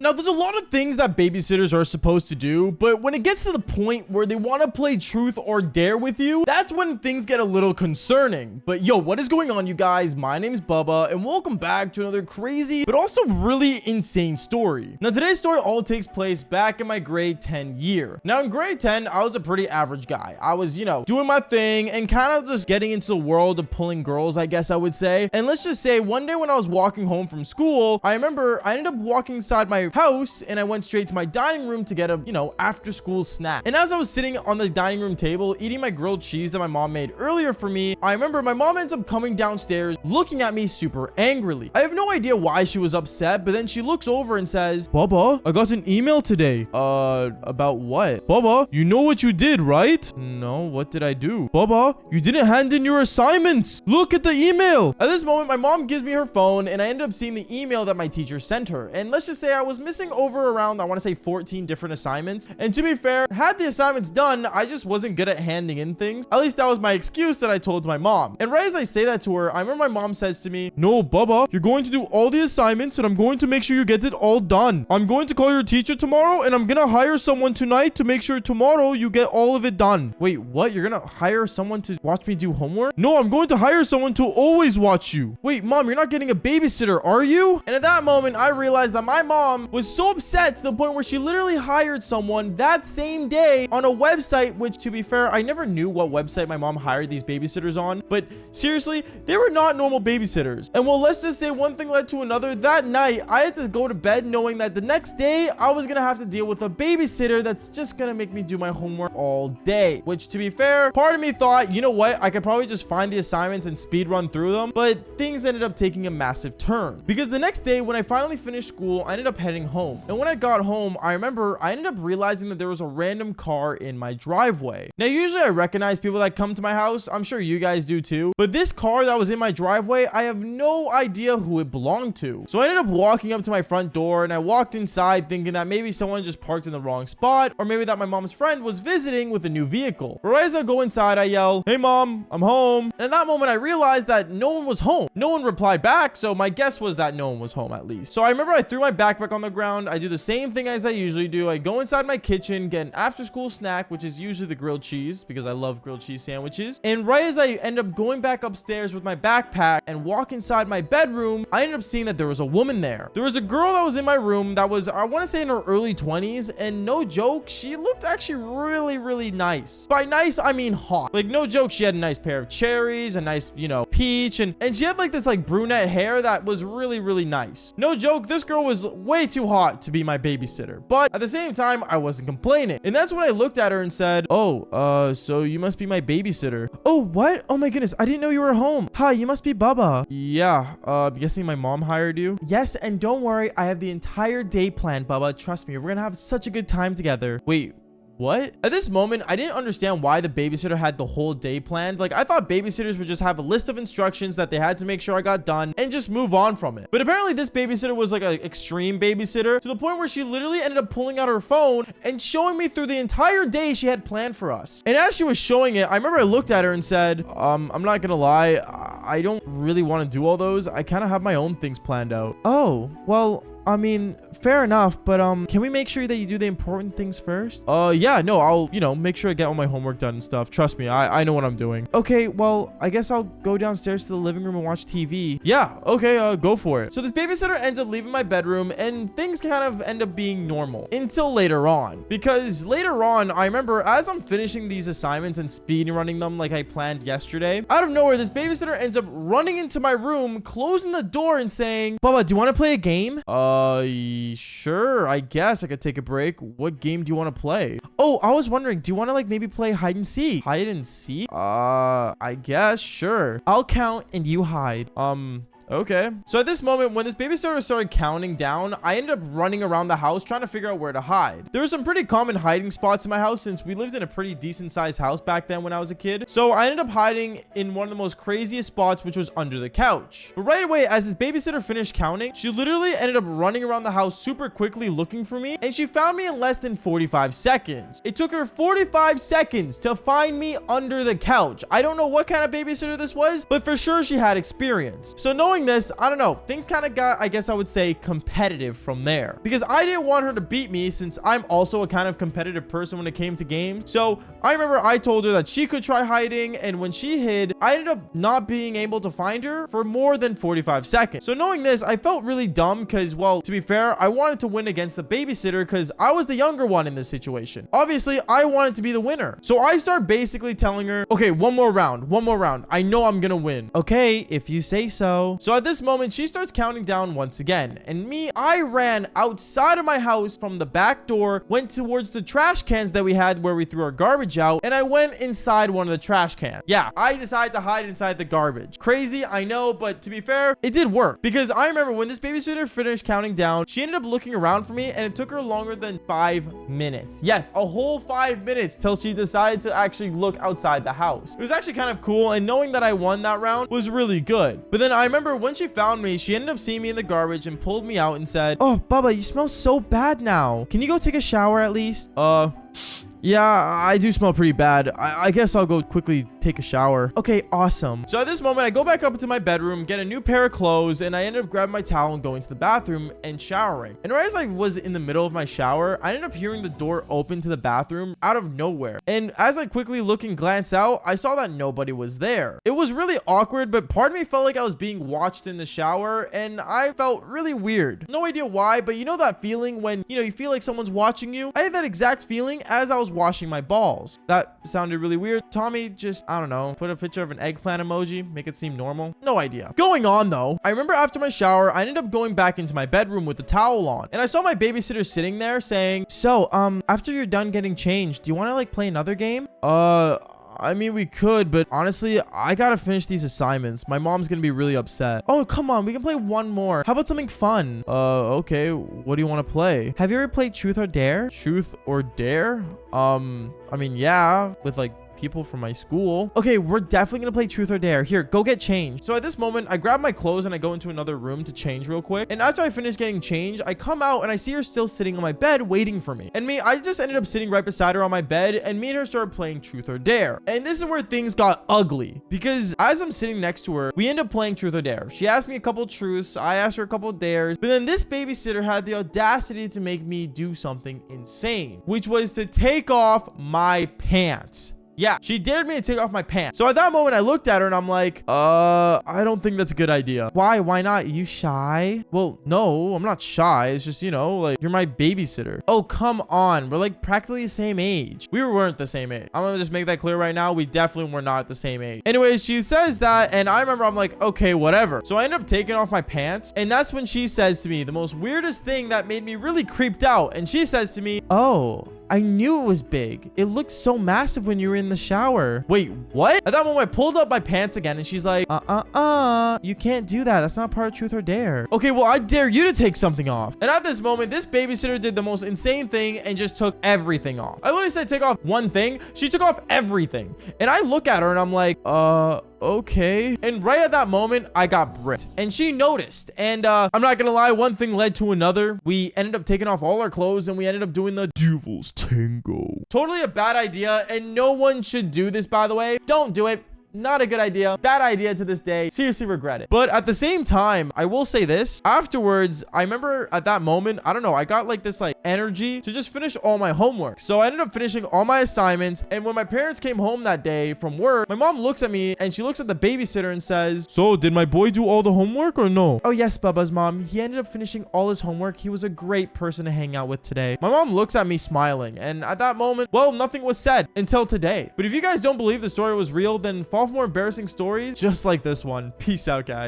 Now, there's a lot of things that babysitters are supposed to do, but when it gets to the point where they want to play truth or dare with you, that's when things get a little concerning. But yo, what is going on, you guys? My name's Bubba, and welcome back to another crazy, but also really insane story. Now, today's story all takes place back in my grade 10 year. Now, in grade 10, I was a pretty average guy. I was, doing my thing and kind of just getting into the world of pulling girls, I guess I would say. And let's just say one day when I was walking home from school, I remember I ended up walking inside my house and I went straight to my dining room to get a, after school snack. And as I was sitting on the dining room table eating my grilled cheese that my mom made earlier for me, I remember my mom ends up coming downstairs looking at me super angrily. I have no idea why she was upset, but then she looks over and says, "Bubba, I got an email today." About what? "Bubba, you know what you did, right?" "No, what did I do?" "Bubba, you didn't hand in your assignments. Look at the email." At this moment, my mom gives me her phone and I ended up seeing the email that my teacher sent her. And let's just say I was missing over around, I want to say 14 different assignments. And to be fair, had the assignments done, I just wasn't good at handing in things. At least that was my excuse that I told my mom. And right as I say that to her, I remember my mom says to me, "No, Bubba, you're going to do all the assignments and I'm going to make sure you get it all done. I'm going to call your teacher tomorrow and I'm going to hire someone tonight to make sure tomorrow you get all of it done." "Wait, what? You're going to hire someone to watch me do homework?" "No, I'm going to hire someone to always watch you." "Wait, Mom, you're not getting a babysitter, are you?" And at that moment, I realized that my mom was so upset to the point where she literally hired someone that same day on a website, which to be fair, I never knew what website my mom hired these babysitters on, but seriously, they were not normal babysitters. And well, let's just say one thing led to another. That night, I had to go to bed knowing that the next day I was gonna have to deal with a babysitter that's just gonna make me do my homework all day, which to be fair, part of me thought, you know what, I could probably just find the assignments and speed run through them, but things ended up taking a massive turn because the next day when I finally finished school, I ended up heading home. And when I got home, I remember I ended up realizing that there was a random car in my driveway. Now, usually I recognize people that come to my house. I'm sure you guys do too. But this car that was in my driveway, I have no idea who it belonged to. So I ended up walking up to my front door and I walked inside thinking that maybe someone just parked in the wrong spot or maybe that my mom's friend was visiting with a new vehicle. But right as I go inside, I yell, "Hey Mom, I'm home." And at that moment, I realized that no one was home. No one replied back. So my guess was that no one was home at least. So I remember I threw my backpack on the ground. I do the same thing as I usually do. I go inside my kitchen, get an after school snack, which is usually the grilled cheese because I love grilled cheese sandwiches. And right as I end up going back upstairs with my backpack and walk inside my bedroom, I ended up seeing that there was a woman there. There was a girl that was in my room that was, I want to say in her early 20s. And no joke, she looked actually really, really nice. By nice, I mean hot. Like no joke, she had a nice pair of cherries, a nice, peach. And she had like this like brunette hair that was really, really nice. No joke, this girl was way too hot to be my babysitter. But at the same time, I wasn't complaining. And that's when I looked at her and said, "Oh, so you must be my babysitter." "Oh, what? Oh my goodness, I didn't know you were home. Hi, you must be Bubba." "Yeah, I'm guessing my mom hired you?" "Yes, and don't worry, I have the entire day planned, Bubba. Trust me, we're gonna have such a good time together." "Wait, what?" At this moment, I didn't understand why the babysitter had the whole day planned. Like, I thought babysitters would just have a list of instructions that they had to make sure I got done and just move on from it. But apparently this babysitter was like an extreme babysitter to the point where she literally ended up pulling out her phone and showing me through the entire day she had planned for us. And as she was showing it, I remember I looked at her and said, I'm not gonna lie, I don't really want to do all those. I kind of have my own things planned out." "Oh, well, I mean, fair enough, but can we make sure that you do the important things first?" Yeah, no, I'll, make sure I get all my homework done and stuff. Trust me, I know what I'm doing." "Okay, well, I guess I'll go downstairs to the living room and watch TV." "Yeah, okay, go for it." So this babysitter ends up leaving my bedroom and things kind of end up being normal until later on. Because later on, I remember as I'm finishing these assignments and speed running them like I planned yesterday, out of nowhere, this babysitter ends up running into my room, closing the door and saying, "Bubba, do you want to play a game?" Sure, I guess I could take a break. What game do you want to play?" "Oh, I was wondering, do you want to like maybe play hide and seek?" "Hide and seek? I guess, sure. I'll count and you hide." Okay. So at this moment, when this babysitter started counting down, I ended up running around the house trying to figure out where to hide. There were some pretty common hiding spots in my house since we lived in a pretty decent sized house back then when I was a kid. So I ended up hiding in one of the most craziest spots, which was under the couch. But right away, as this babysitter finished counting, she literally ended up running around the house super quickly looking for me, and she found me in less than 45 seconds. It took her 45 seconds to find me under the couch. I don't know what kind of babysitter this was, but for sure she had experience. So knowing knowing this, I don't know, things kind of got, I guess I would say, competitive from there, because I didn't want her to beat me since I'm also a kind of competitive person when it came to games. So I remember I told her that she could try hiding, and when she hid, I ended up not being able to find her for more than 45 seconds. So knowing this, I felt really dumb because, well, to be fair, I wanted to win against the babysitter because I was the younger one in this situation. Obviously, I wanted to be the winner. So I start basically telling her, okay, one more round. I know I'm gonna win. Okay, if you say so. So at this moment, she starts counting down once again. And me, I ran outside of my house from the back door, went towards the trash cans that we had where we threw our garbage out, and I went inside one of the trash cans. Yeah, I decided to hide inside the garbage. Crazy, I know, but to be fair, it did work. Because I remember when this babysitter finished counting down, she ended up looking around for me, and it took her longer than 5 minutes. Yes, a whole 5 minutes till she decided to actually look outside the house. It was actually kind of cool, and knowing that I won that round was really good. But then I remember when she found me, she ended up seeing me in the garbage and pulled me out and said, "Oh, Bubba, you smell so bad now. Can you go take a shower at least?" Yeah, I do smell pretty bad. I guess I'll go quickly take a shower. Okay, awesome. So at this moment, I go back up into my bedroom, get a new pair of clothes, and I ended up grabbing my towel and going to the bathroom and showering. And right as I was in the middle of my shower, I ended up hearing the door open to the bathroom out of nowhere. And as I quickly look and glance out, I saw that nobody was there. It was really awkward, but part of me felt like I was being watched in the shower, and I felt really weird. No idea why, but you know that feeling when, you feel like someone's watching you? I had that exact feeling as I was washing my balls. That sounded really weird. Tommy just, I don't know, put a picture of an eggplant emoji, make it seem normal. No idea. Going on though, I remember after my shower, I ended up going back into my bedroom with the towel on, and I saw my babysitter sitting there saying, "So, after you're done getting changed, do you want to like play another game?" I mean, we could, but honestly, I gotta finish these assignments. My mom's gonna be really upset. Oh, come on. We can play one more. How about something fun? Okay. What do you want to play? Have you ever played Truth or Dare? Truth or Dare? I mean, yeah, with like people from my school. Okay, we're definitely gonna play Truth or Dare. Here, go get changed. So at this moment, I grab my clothes and I go into another room to change real quick. And after I finish getting changed, I come out and I see her still sitting on my bed waiting for me. And me, I just ended up sitting right beside her on my bed, and me and her started playing Truth or Dare. And this is where things got ugly, because as I'm sitting next to her, we end up playing Truth or Dare. She asked me a couple truths, I asked her a couple dares, but then this babysitter had the audacity to make me do something insane, which was to take off my pants. Yeah, she dared me to take off my pants. So at that moment, I looked at her and I'm like, I don't think that's a good idea. Why? Why not? You shy? Well, no, I'm not shy. It's just, like, you're my babysitter. Oh, come on. We're like practically the same age. We weren't the same age. I'm gonna just make that clear right now. We definitely were not the same age. Anyways, she says that, and I remember I'm like, okay, whatever. So I end up taking off my pants, and that's when she says to me the most weirdest thing that made me really creeped out. And she says to me, "Oh, I knew it was big. It looked so massive when you were in the shower." Wait, what? At that moment, I pulled up my pants again, and she's like, you can't do that. That's not part of Truth or Dare. Okay, well, I dare you to take something off. And at this moment, this babysitter did the most insane thing and just took everything off. I literally said take off one thing. She took off everything. And I look at her and I'm like, okay. And right at that moment, I got bricked, and she noticed. And I'm not gonna lie, one thing led to another. We ended up taking off all our clothes, and we ended up doing the Devil's Tango. Totally a bad idea, and no one should do this, by the way. Don't do it. Not a good idea. Bad idea to this day. Seriously regret it. But at the same time, I will say this. Afterwards, I remember at that moment, I don't know, I got like this like energy to just finish all my homework. So I ended up finishing all my assignments. And when my parents came home that day from work, my mom looks at me and she looks at the babysitter and says, "So did my boy do all the homework or no?" "Oh yes, Bubba's mom. He ended up finishing all his homework. He was a great person to hang out with today." My mom looks at me smiling. And at that moment, well, nothing was said until today. But if you guys don't believe the story was real, then fall for more embarrassing stories just like this one. Peace out, guys.